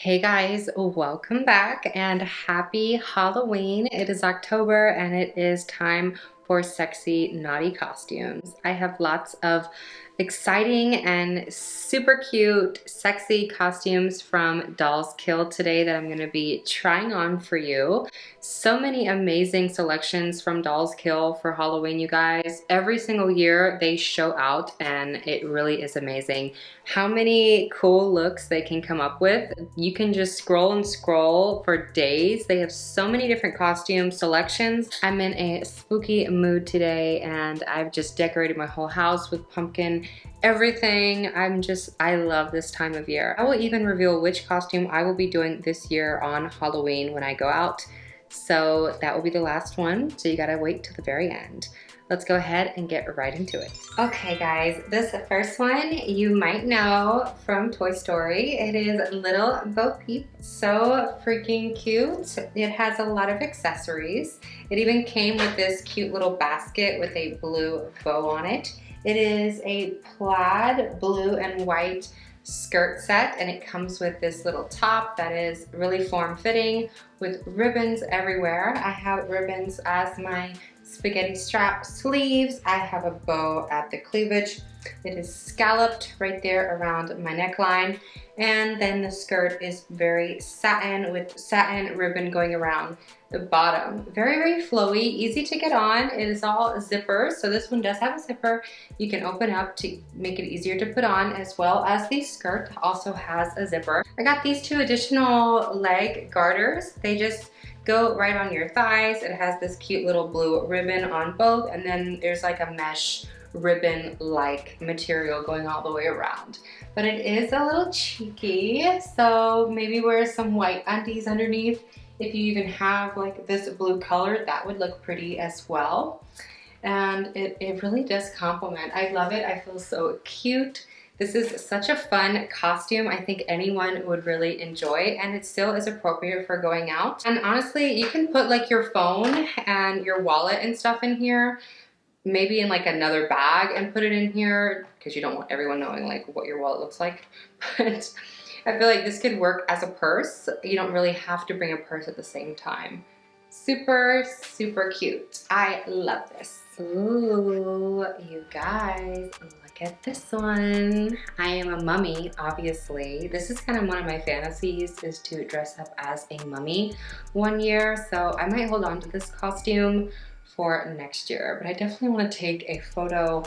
Hey guys, welcome back and happy Halloween. It is October and it is time for sexy, naughty costumes. I have lots of exciting and super cute, sexy costumes from Dolls Kill today that I'm gonna be trying on for you. So many amazing selections from Dolls Kill for Halloween, you guys. Every single year they show out and it really is amazing how many cool looks they can come up with. You can just scroll and scroll for days. They have so many different costume selections. I'm in a spooky mood today and I've just decorated my whole house with pumpkin everything. I love this time of year. I will even reveal which costume I will be doing this year on Halloween when I go out. So that will be the last one, so you gotta wait till the very end. Let's go ahead and get right into it. Okay guys, this first one you might know from Toy Story. It is Little Bo Peep. So freaking cute. It has a lot of accessories. It even came with this cute little basket with a blue bow on it. It is a plaid blue and white skirt set, and it comes with this little top that is really form-fitting with ribbons everywhere. I have ribbons as my spaghetti strap sleeves. I have a bow at the cleavage. It is scalloped right there around my neckline, and then the skirt is very satin with satin ribbon going around the bottom. Very, very flowy, easy to get on. It is all zippers, so this one does have a zipper. You can open up to make it easier to put on, as well as the skirt also has a zipper. I got these two additional leg garters. They just go right on your thighs. It has this cute little blue ribbon on both, and then there's like a mesh ribbon-like material going all the way around. But it is a little cheeky, so maybe wear some white undies underneath. If you even have like this blue color, that would look pretty as well. And it really does complement. I love it. I feel so cute. This is such a fun costume. I think anyone would really enjoy, and it still is appropriate for going out. And honestly, you can put like your phone and your wallet and stuff in here, maybe in like another bag and put it in here because you don't want everyone knowing like what your wallet looks like. But I feel like this could work as a purse. You don't really have to bring a purse at the same time. Super, super cute. I love this. Ooh, you guys, look at this one. I am a mummy, obviously. This is kind of one of my fantasies, is to dress up as a mummy one year. So I might hold on to this costume for next year, but I definitely want to take a photo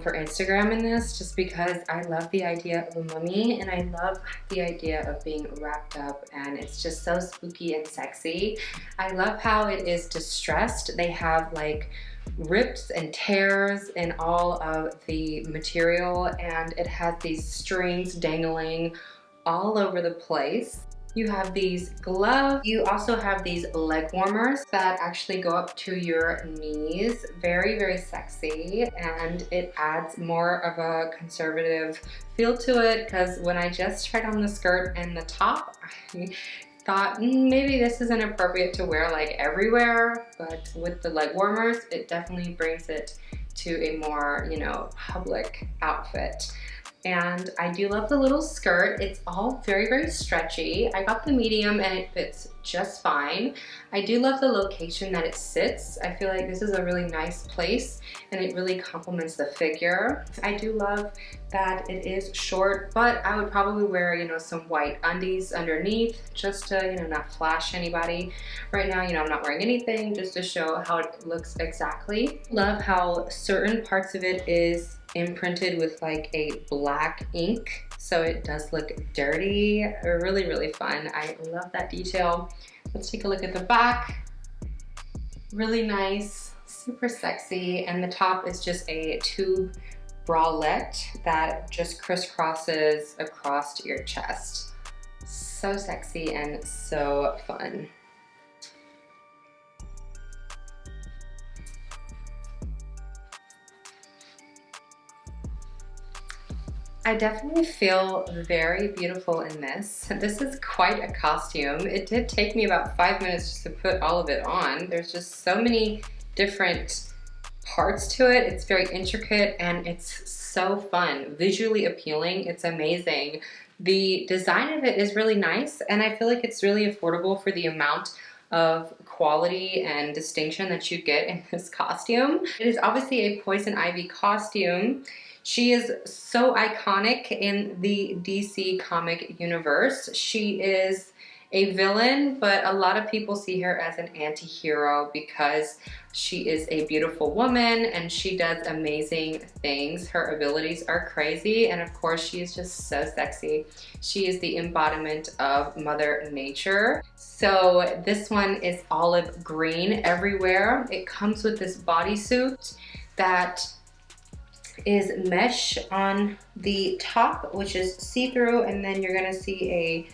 for Instagram in this, just because I love the idea of a mummy and I love the idea of being wrapped up, and it's just so spooky and sexy. I love how it is distressed. They have like rips and tears in all of the material, and it has these strings dangling all over the place. You have these gloves. You also have these leg warmers that actually go up to your knees. Very, very sexy, and it adds more of a conservative feel to it, because when I just tried on the skirt and the top, I thought maybe this isn't appropriate to wear like everywhere, but with the leg warmers, it definitely brings it to a more, you know, public outfit. And I do love the little skirt. It's all very, very stretchy. I got the medium and it fits just fine. I do love the location that it sits. I feel like this is a really nice place and it really complements the figure. I do love that it is short, but I would probably wear, you know, some white undies underneath just to, you know, not flash anybody. Right now, you know, I'm not wearing anything, just to show how it looks exactly. Love how certain parts of it is imprinted with like a black ink, so it does look dirty. Really, really fun. I love that detail. Let's take a look at the back. Really nice, super sexy, and the top is just a tube bralette that just crisscrosses across your chest. So sexy and so fun. I definitely feel very beautiful in this. This is quite a costume. It did take me about 5 minutes just to put all of it on. There's just so many different parts to it. It's very intricate and it's so fun, visually appealing. It's amazing. The design of it is really nice, and I feel like it's really affordable for the amount of quality and distinction that you get in this costume. It is obviously a Poison Ivy costume. She is so iconic in the DC comic universe. She is a villain, but a lot of people see her as an anti-hero because she is a beautiful woman and she does amazing things. Her abilities are crazy, and of course she is just so sexy. She is the embodiment of Mother Nature. So this one is olive green everywhere. It comes with this bodysuit that is mesh on the top, which is see-through, and then you're gonna see a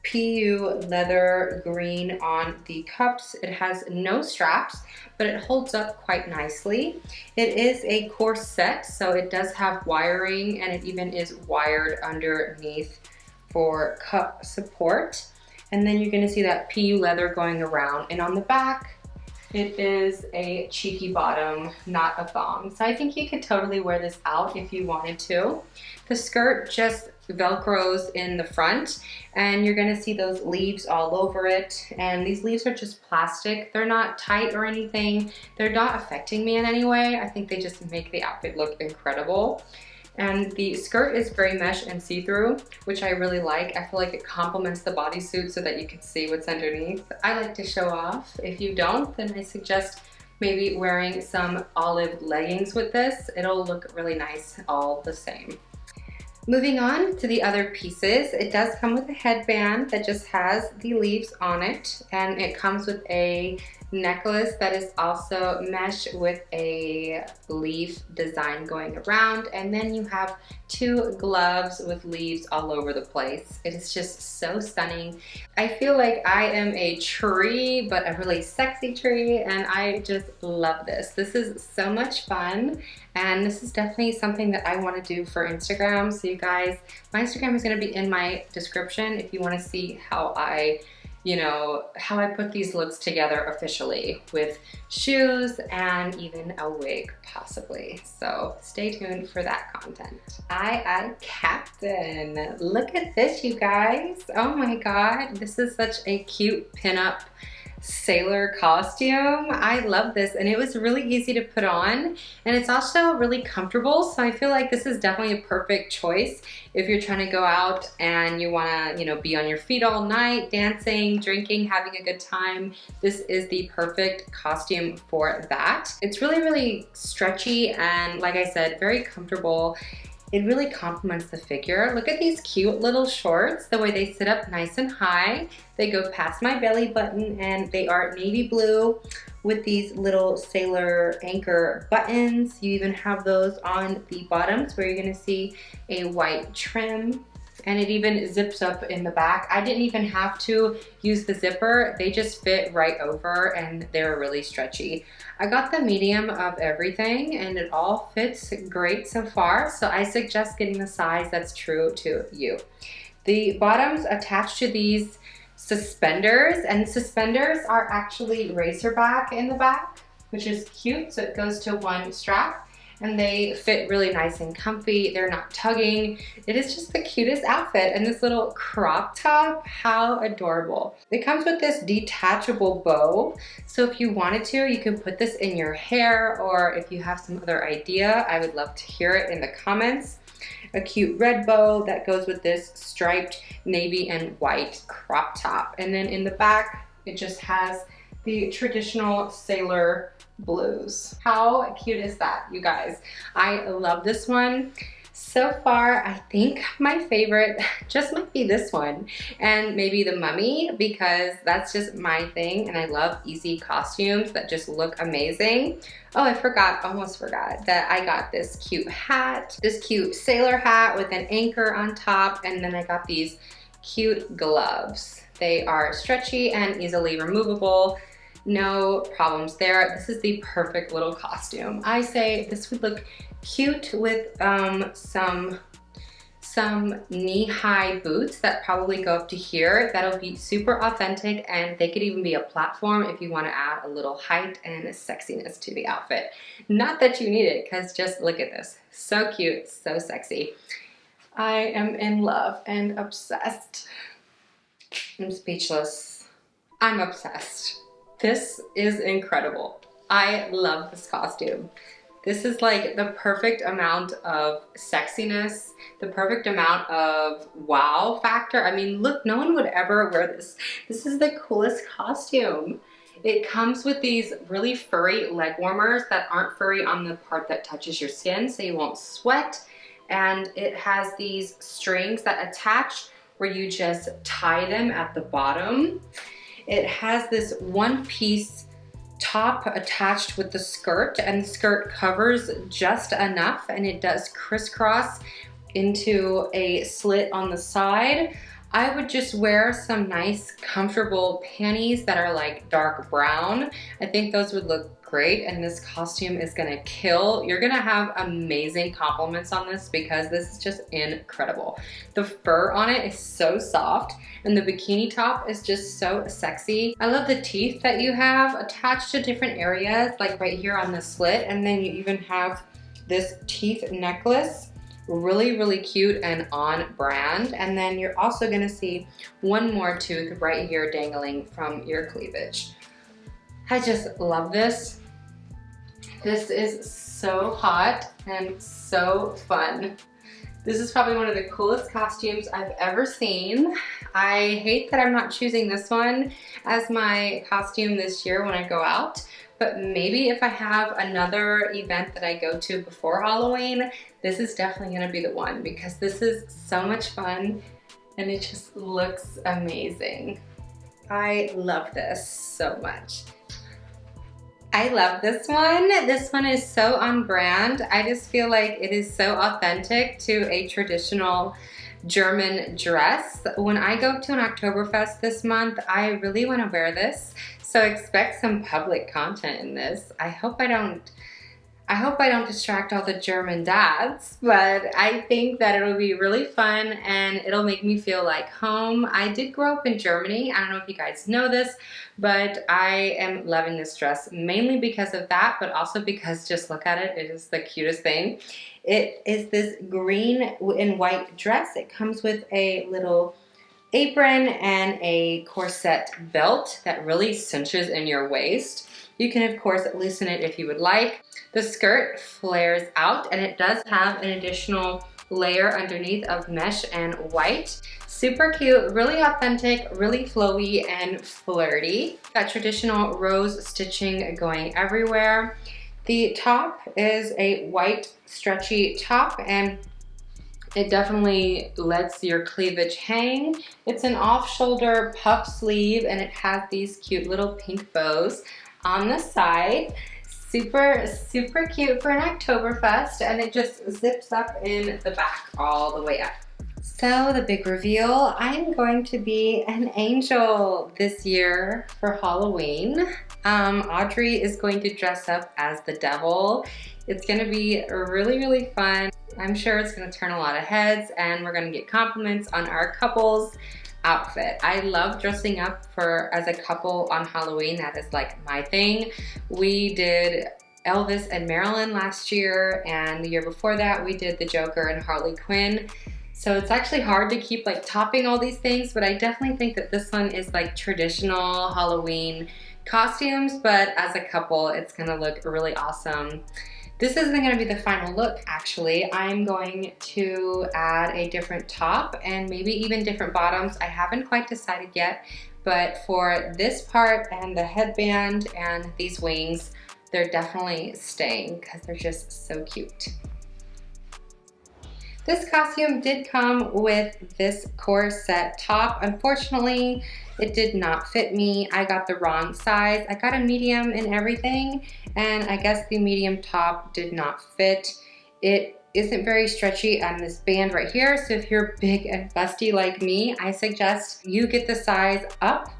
PU leather green on the cups. It has no straps, but it holds up quite nicely. It is a corset, so it does have wiring, and it even is wired underneath for cup support. And then you're gonna see that PU leather going around, and on the back, it is a cheeky bottom, not a thong. So I think you could totally wear this out if you wanted to. The skirt just velcros in the front, and you're gonna see those leaves all over it. And these leaves are just plastic. They're not tight or anything. They're not affecting me in any way. I think they just make the outfit look incredible. And the skirt is very mesh and see-through, which I really like. I feel like it complements the bodysuit so that you can see what's underneath. I like to show off. If you don't, then I suggest maybe wearing some olive leggings with this. It'll look really nice all the same. Moving on to the other pieces, it does come with a headband that just has the leaves on it, and it comes with a necklace that is also mesh with a leaf design going around, and then you have two gloves with leaves all over the place. It is just so stunning. I feel like I am a tree, but a really sexy tree, and I just love this. This is so much fun, and this is definitely something that I want to do for Instagram. So you guys, my Instagram is going to be in my description if you want to see how I put these looks together officially with shoes and even a wig possibly. So stay tuned for that content. I Captain. Look at this, you guys. Oh my God, this is such a cute pinup sailor costume. I love this, and it was really easy to put on, and it's also really comfortable. So I feel like this is definitely a perfect choice if you're trying to go out and you want to, be on your feet all night, dancing, drinking, having a good time. This is the perfect costume for that. It's really, really stretchy and, like I said, very comfortable. It really complements the figure. Look at these cute little shorts, the way they sit up nice and high. They go past my belly button, and they are navy blue with these little sailor anchor buttons. You even have those on the bottoms where you're gonna see a white trim. And it even zips up in the back. I didn't even have to use the zipper. They just fit right over, and they're really stretchy. I got the medium of everything, and it all fits great so far. So I suggest getting the size that's true to you. The bottoms attach to these suspenders, and suspenders are actually racer back in the back, which is cute. So it goes to one strap, and they fit really nice and comfy. They're not tugging. It is just the cutest outfit. And this little crop top, how adorable. It comes with this detachable bow. So if you wanted to, you can put this in your hair, or if you have some other idea, I would love to hear it in the comments. A cute red bow that goes with this striped navy and white crop top. And then in the back, it just has the traditional sailor blues. How cute is that, you guys? I love this one. So far, I think my favorite just might be this one, and maybe the mummy, because that's just my thing, and I love easy costumes that just look amazing. Oh, almost forgot that I got this cute hat, this cute sailor hat with an anchor on top, and then I got these cute gloves. They are stretchy and easily removable. No problems there. This is the perfect little costume. I say this would look cute with some knee-high boots that probably go up to here. That'll be super authentic, and they could even be a platform if you want to add a little height and sexiness to the outfit. Not that you need it, because just look at this. So cute, so sexy. I am in love and obsessed. I'm speechless. I'm obsessed. This is incredible. I love this costume. This is like the perfect amount of sexiness, the perfect amount of wow factor. I mean, look, no one would ever wear this. This is the coolest costume. It comes with these really furry leg warmers that aren't furry on the part that touches your skin, so you won't sweat. And it has these strings that attach where you just tie them at the bottom. It has this one piece top attached with the skirt, and the skirt covers just enough, and it does crisscross into a slit on the side. I would just wear some nice comfortable panties that are like dark brown. I think those would look great, and this costume is gonna kill. You're gonna have amazing compliments on this because this is just incredible. The fur on it is so soft, and the bikini top is just so sexy. I love the teeth that you have attached to different areas, like right here on the slit, and then you even have this teeth necklace. Really, really cute and on brand. And then you're also gonna see one more tooth right here dangling from your cleavage. I just love this. This is so hot and so fun. This is probably one of the coolest costumes I've ever seen. I hate that I'm not choosing this one as my costume this year when I go out, but maybe if I have another event that I go to before Halloween, this is definitely gonna be the one because this is so much fun and it just looks amazing. I love this so much. I love this one. This one is so on brand. I just feel like it is so authentic to a traditional German dress. When I go to an Oktoberfest this month, I really want to wear this. So expect some public content in this. I hope I don't distract all the German dads, but I think that it'll be really fun and it'll make me feel like home. I did grow up in Germany. I don't know if you guys know this, but I am loving this dress mainly because of that, but also because just look at it. It is the cutest thing. It is this green and white dress. It comes with a little apron and a corset belt that really cinches in your waist. You can, of course, loosen it if you would like. The skirt flares out and it does have an additional layer underneath of mesh and white. Super cute, really authentic, really flowy and flirty. Got traditional rose stitching going everywhere. The top is a white stretchy top and it definitely lets your cleavage hang. It's an off-shoulder puff sleeve and it has these cute little pink bows on the side. Super, super cute for an Oktoberfest, and it just zips up in the back all the way up. So the big reveal, I'm going to be an angel this year for Halloween. Audrey is going to dress up as the devil. It's gonna be really, really fun. I'm sure it's gonna turn a lot of heads and we're gonna get compliments on our couples outfit. I love dressing up as a couple on Halloween. That is like my thing. We did Elvis and Marilyn last year, and the year before that we did the Joker and Harley Quinn. So it's actually hard to keep like topping all these things, but I definitely think that this one is like traditional Halloween costumes, but as a couple it's gonna look really awesome. This isn't going to be the final look, actually. I'm going to add a different top and maybe even different bottoms. I haven't quite decided yet, but for this part and the headband and these wings, they're definitely staying because they're just so cute. This costume did come with this corset top. Unfortunately, it did not fit me. I got the wrong size. I got a medium and everything, and I guess the medium top did not fit. It isn't very stretchy on this band right here, so if you're big and busty like me, I suggest you get the size up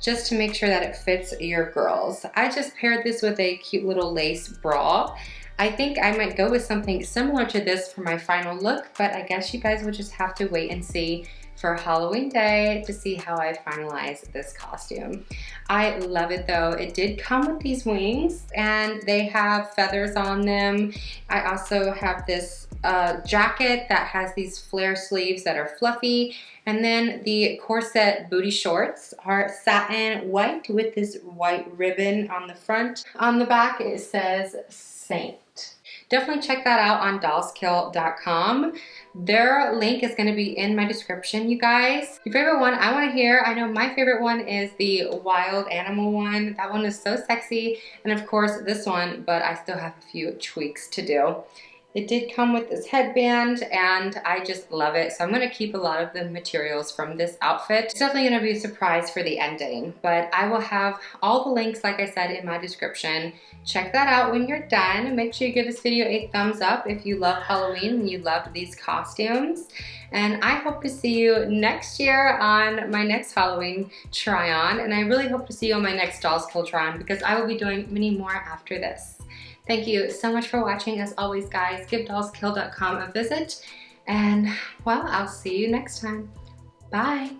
just to make sure that it fits your girls. I just paired this with a cute little lace bra. I think I might go with something similar to this for my final look, but I guess you guys will just have to wait and see for Halloween day to see how I finalize this costume. I love it though. It did come with these wings and they have feathers on them. I also have this jacket that has these flare sleeves that are fluffy. And then the corset booty shorts are satin white with this white ribbon on the front. On the back it says Saint. Definitely check that out on dollskill.com. Their link is going to be in my description, you guys. Your favorite one, I want to hear. I know my favorite one is the wild animal one. That one is so sexy. And of course this one, but I still have a few tweaks to do. It did come with this headband and I just love it. So I'm going to keep a lot of the materials from this outfit. It's definitely going to be a surprise for the ending, but I will have all the links, like I said, in my description. Check that out when you're done. Make sure you give this video a thumbs up if you love Halloween and you loved these costumes. And I hope to see you next year on my next Halloween try-on. And I really hope to see you on my next Dolls Kill try-on because I will be doing many more after this. Thank you so much for watching. As always, guys, give dollskill.com a visit. And, well, I'll see you next time. Bye.